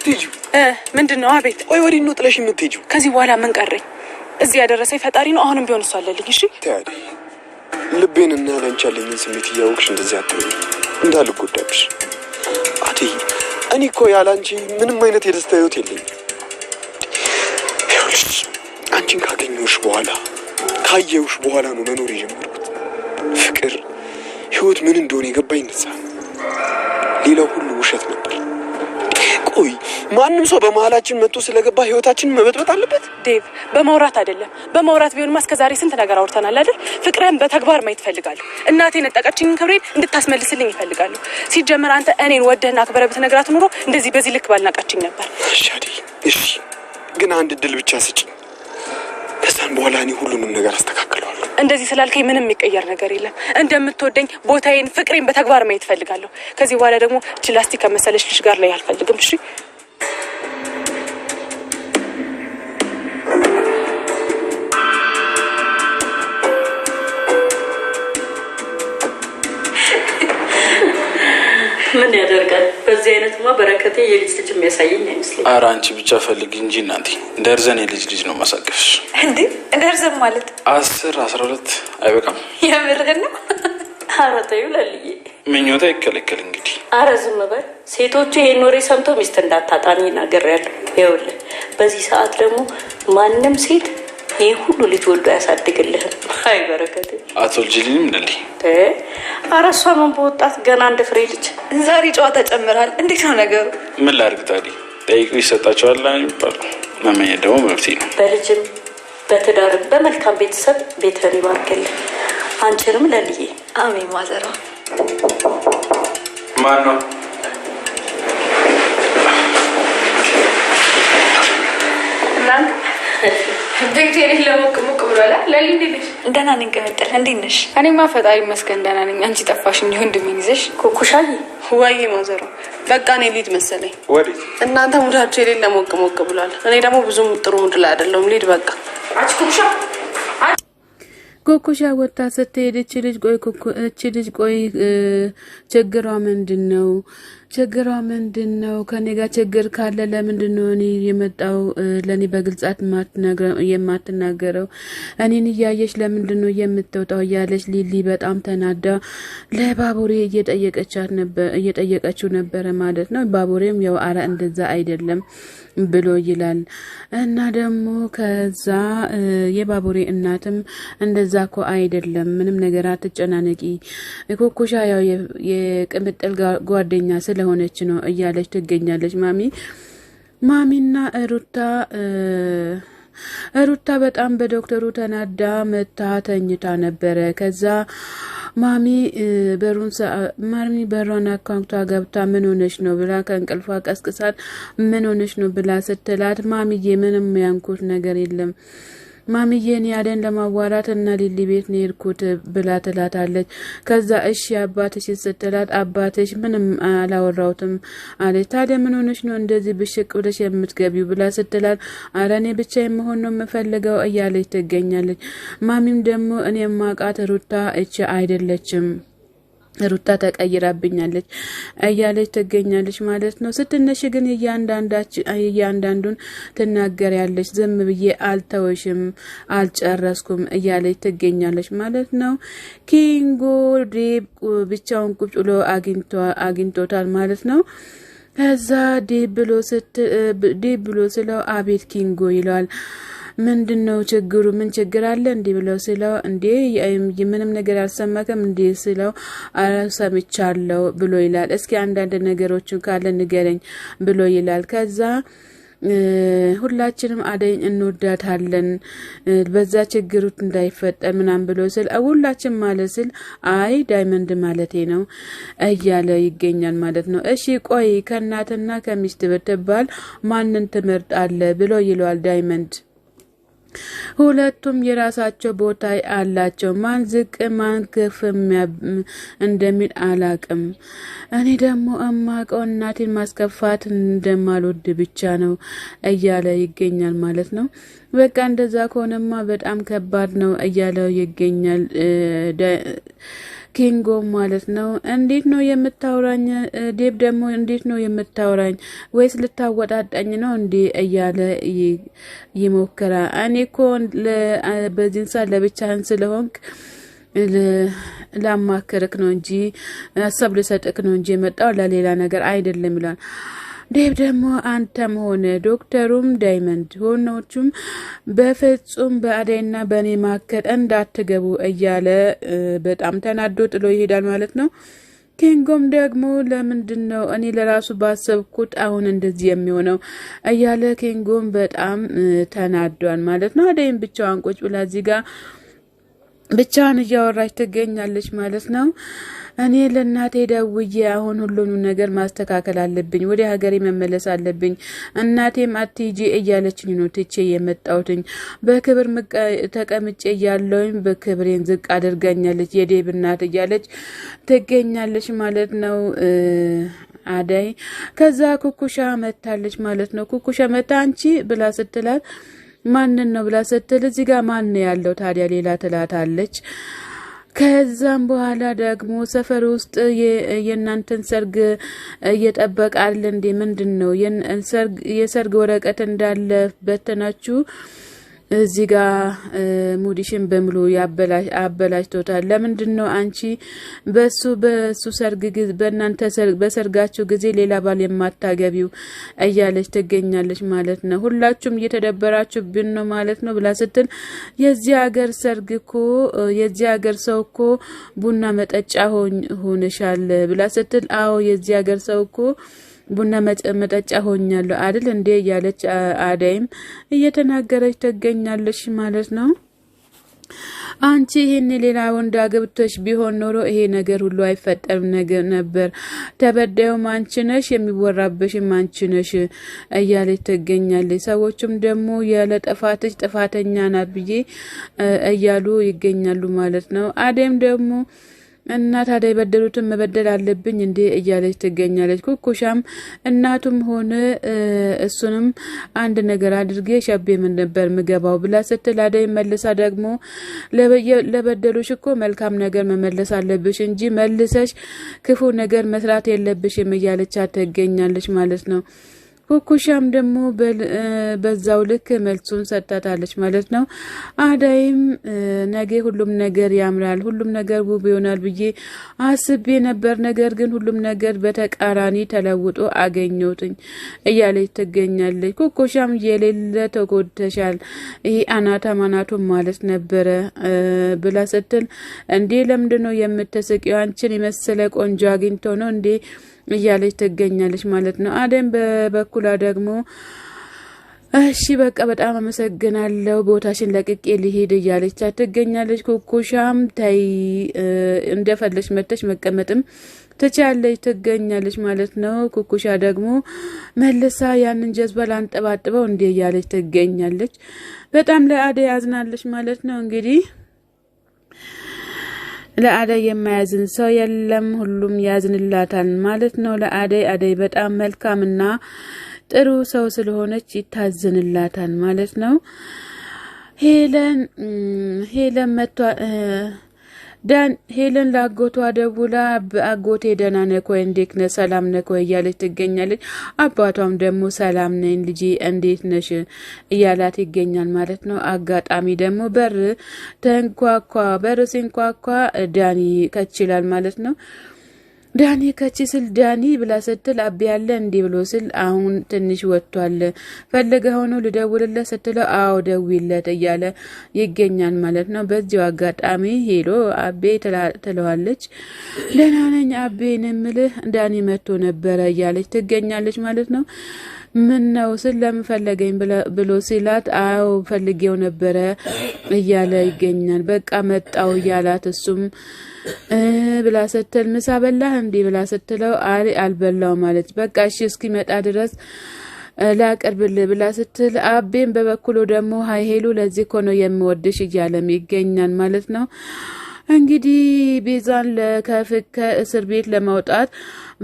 የምትሄጂው? ምንድነው? አቤት። ቆይ ወዲህ ነው ጥለሽ የምትሄጂው? ከዚህ በኋላ ምን ቀረኝ? እዚህ ያደረሰኝ ፈጣሪ ነው። አሁንም ቢሆን እሱ አለልኝ። እሺ ታዲ ልቤንና ያለኝን ስሜት እያወቅሽ እንደዚህ አትበይ፣ እንዳልጎዳብሽ። አዲ እኔ እኮ ያላንቺ ምንም አይነት የደስታ ህይወት የለኝም። ይኸውልሽ አንቺን ካገኘሁሽ በኋላ ካየሁሽ በኋላ ነው መኖር የጀመርኩት። ፍቅር ህይወት ምን እንደሆነ የገባኝ እንደዛ። ሌላው ሁሉ ውሸት ነበር። ቆይ ማንም ሰው በመሃላችን መጥቶ ስለገባ ህይወታችንን መበጥበጥ አለበት? ዴቭ በመውራት አይደለም። በመውራት ቢሆንማ እስከዛሬ ስንት ነገር አውርተናል አይደል? ፍቅርን በተግባር ማየት ፈልጋለሁ። እናቴ ነጠቀችኝ ክብሬን እንድታስመልስልኝ ይፈልጋለሁ። ሲጀመር አንተ እኔን ወደህና አክብረህ ብትነግራት ኑሮ እንደዚህ በዚህ ልክ ባልናቃችኝ ነበር። እሺ ግን አንድ እድል ብቻ ስጭኝ። ከዛን በኋላ እኔ ሁሉንም ነገር አስተካክለዋለሁ። እንደዚህ ስላልከኝ ምንም የሚቀየር ነገር የለም። እንደምትወደኝ ቦታዬን፣ ፍቅሬን በተግባር ማየት ፈልጋለሁ። ከዚህ በኋላ ደግሞ ላስቲክ ከመሰለሽ ልጅ ጋር ላይ አልፈልግም። እሺ ምን ያደርጋል? በዚህ አይነትማ በረከቴ የልጅ ልጅ የሚያሳየኝ አይመስልም። ኧረ አንቺ ብቻ ፈልጊ እንጂ እናቴ ደርዘን የልጅ ልጅ ነው ማሳቀፍሽ። እንዴ ደርዘን ማለት 10 12 አይበቃም? የምርህን ነው? ኧረ ተይው ለልዬ፣ ምኞታ ይከለከል እንግዲህ። ኧረ ዝም በል። ሴቶቹ ይሄን ወሬ ሰምቶ ሚስት እንዳታጣኒ ናገሬያለሁ። ይኸውልህ በዚህ ሰዓት ደግሞ ማንም ሴት ይሄ ሁሉ ልጅ ወልዶ ያሳድግልህም። አይ በረከቴ አትወልጂልኝም እንደልኝ? ኧረ እሷ ምን በወጣት ገና እንደ ፍሬ ልጅ። ዛሬ ጨዋታ ጨምራል። እንዴት ነው ነገሩ? ምን ላድርግ ታዲያ? ጠይቁ ይሰጣቸዋል የሚባለው መመኘት ደግሞ መብቴ ነው። በልጅም በትዳርም በመልካም ቤተሰብ ቤትህን ይባርክልህ። አንቺንም ለልዬ። አሜን ማዘሯ። ማን ነው? ቤቴ ነሽ? ለሞቅ ብሏል። ለሊ እንዴት ነሽ? ደህና ነኝ። ቅምጥል እንዴት ነሽ? እኔማ ፈጣሪ ይመስገን ደህና ነኝ። አንቺ ጠፋሽ። እንዲሁ እንደምን ይዘሽ? ኩኩሻዬ ወይ ማዘሯ፣ በቃ እኔ ልሂድ መሰለኝ። ወዴት? እናንተ ሙዳችሁ የሌለ ሞቅ ብሏል። እኔ ደግሞ ብዙም ጥሩ ሙድ ላይ አይደለሁም። ልሂድ በቃ። አንቺ ኩኩሻ ኩኩሻ ወጣ ስትሄድ እቺ ልጅ ቆይ ችግሯ ምንድነው? ከኔ ጋር ችግር ካለ ለምንድነው እኔ የመጣው ለኔ በግልጻት የማትናገረው? እኔን እያየች ለምንድነው የምትወጣው? እያለች ሊሊ በጣም ተናዳ ለባቡሬ እየጠየቀችው ነበረ ማለት ነው። ባቡሬም ያው አረ እንደዛ አይደለም ብሎ ይላል። እና ደግሞ ከዛ የባቡሬ እናትም እንደዛ እኮ አይደለም፣ ምንም ነገር አትጨናነቂ፣ ኩኩሻ ያው የቅምጥል ጓደኛ ስለሆነች ነው እያለች ትገኛለች። ማሚና ሩታ በጣም በዶክተሩ ተናዳ መታ ተኝታ ነበረ። ከዛ ማሚ በሯን አካንቷ ገብታ ምን ሆነሽ ነው ብላ ከእንቅልፏ ቀስቅሳት ምን ሆነሽ ነው ብላ ስትላት ማሚዬ ምንም ያንኩት ነገር የለም ማሚዬን ያለን ለማዋራት እና ሊሊ ቤት ነው የሄድኩት ብላ ትላታለች። ከዛ እሺ አባትሽ ስትላት አባትሽ ምንም አላወራውትም አለች። ታዲያ ምን ሆነሽ ነው እንደዚህ ብሽቅ ብለሽ የምትገቢው ብላ ስትላት አረ እኔ ብቻዬን መሆን ነው የምፈልገው እያለች ትገኛለች። ማሚም ደግሞ እኔ ማቃት ሩታ እቺ አይደለችም ሩታ ተቀይራብኛለች እያለች ትገኛለች ማለት ነው። ስትነሽ ግን እያንዳንዱን ትናገሪያለች። ዝም ብዬ አልተወሽም አልጨረስኩም እያለች ትገኛለች ማለት ነው። ኪንጎ ዴብ ብቻውን ቁጭ ብሎ አግኝቶታል ማለት ነው። ከዛ ዴብ ብሎ ስለው አቤት ኪንጎ ይለዋል። ምንድነው ችግሩ? ምን ችግር አለ እንዴ ብለው ስለው እንዴ ምንም ነገር አልሰማከም እንዴ ስለው አልሰምቻለሁ ብሎ ይላል። እስኪ አንዳንድ ነገሮችን ካለ ንገረኝ ብሎ ይላል። ከዛ ሁላችንም አደይን እንወዳታለን በዛ ችግሩ እንዳይፈጠር ምናምን ብሎ ስል ሁላችን ማለት ስል አይ ዳይመንድ ማለቴ ነው እያለ ይገኛል ማለት ነው። እሺ ቆይ ከእናትና ከሚስት ብትባል ማንን ትመርጣለህ ብሎ ይለዋል ዳይመንድ። ሁለቱም የራሳቸው ቦታ አላቸው። ማን ዝቅ ማን ከፍ እንደሚል አላቅም። እኔ ደግሞ እማቀው እናቴን ማስከፋት እንደማልወድ ብቻ ነው እያለ ይገኛል ማለት ነው። በቃ እንደዛ ከሆነማ በጣም ከባድ ነው እያለው ይገኛል ኪንጎ ማለት ነው። እንዴት ነው የምታወራኝ? ዴብ ደግሞ እንዴት ነው የምታወራኝ? ወይስ ልታወጣጣኝ ነው እንዴ? እያለ ይሞክራል። እኔ እኮ በዚህን ሰዓት ለብቻህን ስለሆንክ ላማክርክ ነው እንጂ ሀሳብ ልሰጥክ ነው እንጂ የመጣው ለሌላ ነገር አይደለም ይላል። ዴብ ደግሞ አንተም ሆነ ዶክተሩም ዳይመንድ ሆኖቹም በፍጹም በአደይና በእኔ መካከል እንዳትገቡ እያለ በጣም ተናዶ ጥሎ ይሄዳል ማለት ነው። ኪንጎም ደግሞ ለምንድን ነው እኔ ለራሱ ባሰብኩት አሁን እንደዚህ የሚሆነው እያለ ኪንጎም በጣም ተናዷል ማለት ነው። አደይም ብቻዋን ቁጭ ብላ እዚህ ጋር ብቻዋን እያወራች ትገኛለች ማለት ነው። እኔ ለእናቴ ደውዬ አሁን ሁሉንም ነገር ማስተካከል አለብኝ፣ ወደ ሀገሬ መመለስ አለብኝ፣ እናቴም አትሂጂ እያለችኝ ነው ትቼ የመጣሁትኝ። በክብር ተቀምጬ እያለሁኝ በክብሬን ዝቅ አድርጋኛለች የዴብ እናት እያለች ትገኛለች ማለት ነው አደይ። ከዛ ኩኩሻ መታለች ማለት ነው። ኩኩሻ መታ አንቺ ብላ ስትላት ማንን ነው ብላ ስትል እዚህ ጋር ማን ያለው ታዲያ ሌላ ትላታለች። ከዛም በኋላ ደግሞ ሰፈር ውስጥ የእናንተን ሰርግ እየጠበቃል እንዴ? ምንድን ነው የሰርግ ወረቀት እንዳለ በተናችሁ እዚህ ጋር ሙዲሽን በሙሉ አበላሽቶታል። ለምንድን ነው አንቺ በሱ ሰርግ ጊዜ በእናንተ በሰርጋችሁ ጊዜ ሌላ ባል የማታገቢው እያለች ትገኛለች ማለት ነው። ሁላችሁም እየተደበራችሁ ብን ነው ማለት ነው ብላ ስትል የዚህ ሀገር ሰርግ እኮ የዚህ ሀገር ሰው እኮ ቡና መጠጫ ሆነሻል ብላ ስትል አዎ የዚህ ሀገር ሰው እኮ ቡና መጠጫ ሆኛለሁ አይደል እንዴ ያለች አደይም እየተናገረች ትገኛለች ማለት ነው። አንቺ ይሄን ሌላ ወንድ አግብተሽ ቢሆን ኖሮ ይሄ ነገር ሁሉ አይፈጠርም ነበር። ተበዳዩም አንቺ ነሽ፣ የሚወራበሽም አንቺ ነሽ እያለች ትገኛለች። ሰዎችም ደግሞ ያለ ጥፋትሽ ጥፋተኛ ናት ብዬ እያሉ ይገኛሉ ማለት ነው። አደይም ደግሞ እናት ታዲያ የበደሉትን መበደል አለብኝ እንዴ እያለች ትገኛለች። ኩኩሻም እናቱም ሆነ እሱንም አንድ ነገር አድርጌ ሸቤ ምን ነበር ምገባው ብላ ስትል አደይ መልሳ ደግሞ ለበደሉሽ እኮ መልካም ነገር መመለስ አለብሽ እንጂ መልሰሽ ክፉ ነገር መስራት የለብሽም እያለች ትገኛለች ማለት ነው። ኩኩሻም ደግሞ በዛው ልክ መልሱን ሰጣታለች ማለት ነው። አዳይም ነገ ሁሉም ነገር ያምራል፣ ሁሉም ነገር ውብ ይሆናል ብዬ አስቤ ነበር፣ ነገር ግን ሁሉም ነገር በተቃራኒ ተለውጦ አገኘሁትኝ እያለች ትገኛለች። ኩኩሻም የሌለ ተጎድተሻል፣ ይሄ አናቱ ማለት ነበረ ብላ ስትል እንዴ ለምንድነው የምትስቂው? አንቺን የመሰለ ቆንጆ አግኝቶ ነው እንዴ እያለች ትገኛለች ማለት ነው። አደም በበኩላ ደግሞ እሺ በቃ በጣም አመሰግናለሁ ቦታሽን ለቅቄ ሊሄድ እያለች ትገኛለች። ኩኩሻም ታይ እንደፈለሽ መተሽ መቀመጥም ትቻለች ትገኛለች ማለት ነው። ኩኩሻ ደግሞ መልሳ ያንን ጀዝባ ላንጠባጥበው እንዴ እያለች ትገኛለች። በጣም ለአደይ ያዝናለች ማለት ነው። እንግዲህ ለአደይ የማያዝን ሰው የለም፣ ሁሉም ያዝንላታል ማለት ነው። ለአደይ በጣም መልካምና ጥሩ ሰው ስለሆነች ይታዝንላታል ማለት ነው። ሄለን መጥቷ ሄለን ላጎቷ ደውላ አጎቴ ደህና ነህ ወይ እንዴት ነህ ሰላም ነህ ወይ እያለች ትገኛለች። አባቷም ደግሞ ሰላም ነኝ ልጄ እንዴት ነሽ እያላት ይገኛል ማለት ነው። አጋጣሚ ደግሞ በር ሲንኳኳ ዳኒ ከችላል ማለት ነው። ዳኒ ከቺ ስል ዳኒ ብላ ስትል አቢ ያለ እንዲህ ብሎ ስል አሁን ትንሽ ወጥቷል ፈልገው ነው ልደውልለት ስትለው አዎ ደውይለት እያለ ይገኛል ማለት ነው። በዚሁ አጋጣሚ ሄሎ አቤ ትለዋለች። ደህና ነኝ አቤ ንምልህ ዳኒ መጥቶ ነበረ እያለች ትገኛለች ማለት ነው። ምን ነው ስለምፈለገኝ ብሎ ሲላት አዎ ፈልጌው ነበረ እያለ ይገኛል። በቃ መጣው እያላት እሱም ብላ ስትል ምሳ በላህ እንዴ ብላ ስትለው አልበላው ማለት በቃ እሺ እስኪመጣ ድረስ ላቀርብልህ ብላ ስትል አቤም በበኩሉ ደግሞ ሃይ ሄሉ ለዚህ እኮ ነው የምወድሽ እያለም ይገኛል ማለት ነው። እንግዲህ ቤዛን ከእስር ቤት ለማውጣት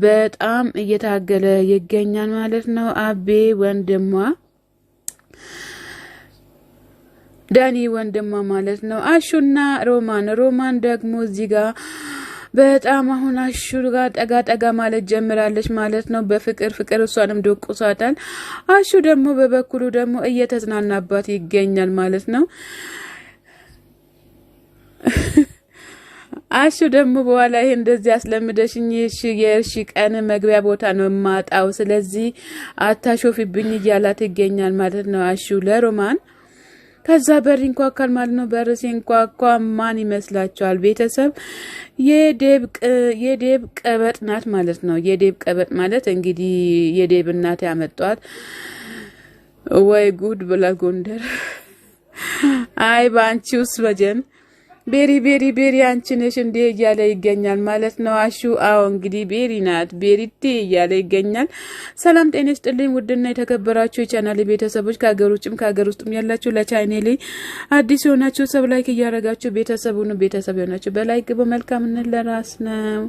በጣም እየታገለ ይገኛል ማለት ነው። አቤ ወንድሟ ዳኒ ወንድሟ ማለት ነው። አሹና ሮማን ደግሞ እዚህ ጋር በጣም አሁን አሹ ጋር ጠጋ ማለት ጀምራለች ማለት ነው። በፍቅር እሷንም ዶቁሳታል። አሹ ደግሞ በበኩሉ ደግሞ እየተዝናናባት ይገኛል ማለት ነው። አሹ ደግሞ በኋላ ይሄ እንደዚህ አስለምደሽኝ የእርሺ ቀን መግቢያ ቦታ ነው ማጣው፣ ስለዚህ አታሾፊብኝ እያላት ይገኛል ማለት ነው አሹ ለሮማን። ከዛ በር ይንኳኳል ማለት ነው። በር ሲንኳኳ ማን ይመስላችኋል ቤተሰብ? የዴብ ቀበጥ ናት ማለት ነው። የዴብ ቀበጥ ማለት እንግዲህ የዴብ እናት ያመጧት። ወይ ጉድ ብላ ጎንደር። አይ ባንቺውስ ወጀን ቤሪ አንቺ ነሽ እንዴ እያለ ይገኛል ማለት ነው አሹ። አዎ እንግዲህ ቤሪ ናት ቤሪቲ እያለ ይገኛል። ሰላም ጤና ይስጥልኝ ውድና የተከበራችሁ የቻናሌ ቤተሰቦች ከሀገር ውጭም ከሀገር ውስጥም ያላችሁ ለቻናሌ አዲስ የሆናችሁ ሰብ ላይክ እያደረጋችሁ ቤተሰብ የሆናችሁ በላይክ በመልካምነት ለራስ ነው።